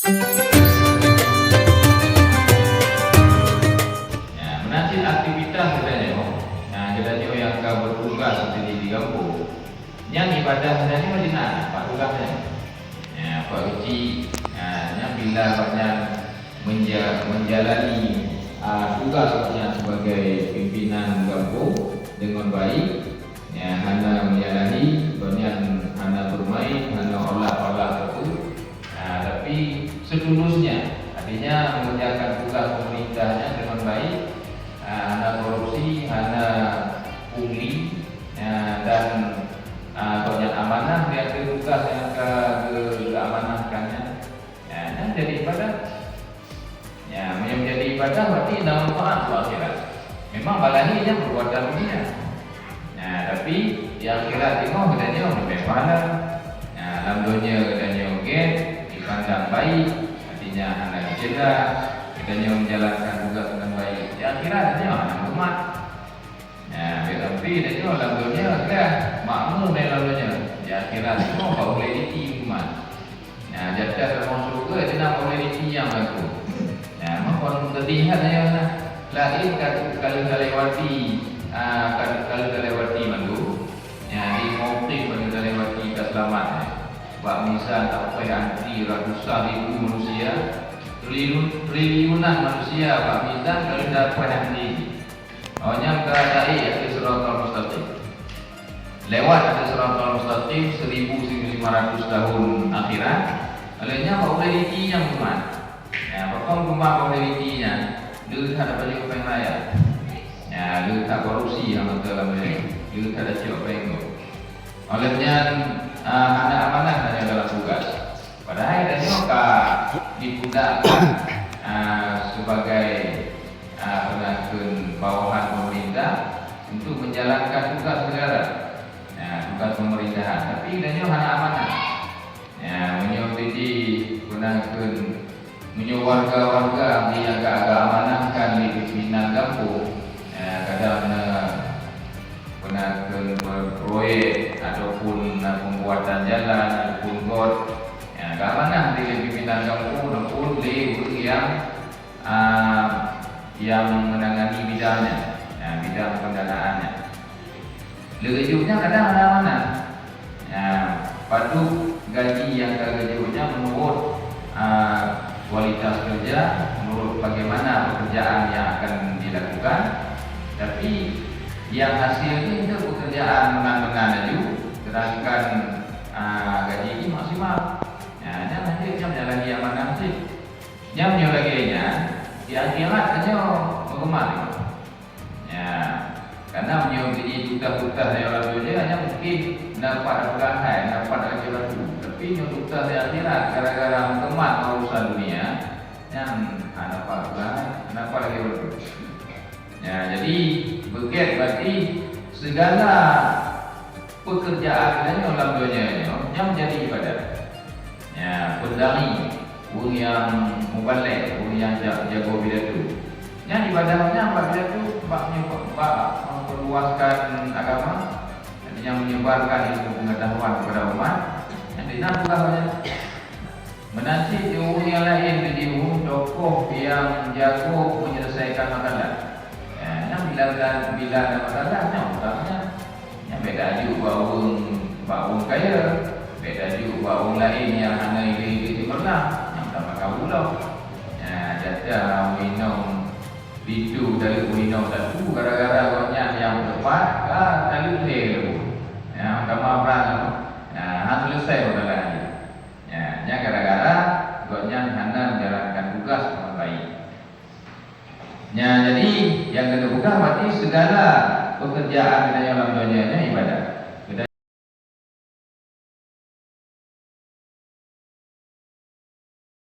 Ya, menanti aktivitas katanya. Nah, katanya yang kau bertugas seperti di kampung. Yang ibadah katanya macam mana? Pak tugasnya. Ya, Pak kecil. Yang bila banyak menjalani tugasnya sebagai pimpinan kampung dengan baik, ya, hanya menjalani, banyak hanya bermain, hanya olah-olah itu, tapi setulusnya, artinya mengerjakan tugas pemerintahnya dengan baik, hanya korupsi, hanya pungli, dan banyak amanah, dia tugas yang keamanahkannya, dan jadi ibadah. Ya, menjadi ibadah berarti dalam Quran akhirat. Memang balani yang perbuatan dunia. Nah, tapi di akhirat itu katanya lebih pahala. Nah, dalam dunia katanya oke, dipandang baik, artinya anak cerdas, katanya menjalankan tugas dengan baik. Di akhirat katanya anak umat. Nah, tapi katanya dalam dunia kan makmum dalam dunia. Di akhirat itu kau boleh diiman. Nah, jatuh dalam surga dia boleh ditiang aku. Ya, mungkin terlihat ya, lain kalau lewati mandu, ya di motif kalau lewati keselamat, bak misal tak payah anti ratusan ribu manusia, triliunan manusia, bak misal kalau tak payah anti, awalnya keadaan ada suratul mustaqim, lewat ada suratul mustaqim 1500 tahun akhirat, alanya boleh ditiang umat. Ya, potong rumah komoditinya, dia tak ada balik ke raya. Ya, dia tak korupsi yang dalam ini, dia tak ada ciok penggo. Olehnya ada amanah hanya dalam tugas. Padahal dia juga dipundakkan sebagai penasun bawahan pemerintah untuk menjalankan tugas negara, tugas pemerintahan. Tapi dia hanya amanah. Ya, menyobiti penasun warga-warga yang agak amanahkan di pimpinan kampung, kadang benar proyek ataupun pembuatan jalan ataupun got, keamanan di pimpinan kampung ataupun di yang menangani bidangnya, bidang pendanaannya. Lejuknya kadang ada amanah, padu gaji yang lejuknya menurut kualitas kerja, menurut bagaimana pekerjaan yang akan dilakukan, tapi yang hasilnya itu pekerjaan menang-menang aja, sedangkan gaji ini maksimal. Ya, jangan nanti jam lagi amanah sih. Jamnya laginya di akhirat hanya bagaimana? Ya, karena menjadi tugas-tugas yang orang dunia hanya mungkin dapat pegangan, dapat ajaran itu. Tapi tugas di akhirat gara-gara teman urusan dunia yang apa lagi berikut. Ya, jadi begitu berarti segala pekerjaan kita dalam dunia ini yang menjadi ibadah. Ya, pendali, orang yang mubalik, orang yang jago pidato. Yang ibadahnya apa pidato? Memperluaskan agama, yang menyebarkan ilmu pengetahuan kepada umat. Yang dinamakan menanti orang yang lain menjadi tokoh yang jago menyelesaikan masalah. Yang bila ada masalahnya, utamanya yang beda juga orang kaya, beda juga orang lain yang hanya ide pernah, yang tak makan pulau. Jatah minum itu dari minum satu gara-gara banyak yang tepat, tadi leh, yang kamar perang, selesai pada lagi. Ya, gara-gara banyak hanya menjalankan tugas dengan baik. Ya, jadi yang kedua berarti segala pekerjaan kita dalam dunia ibadah.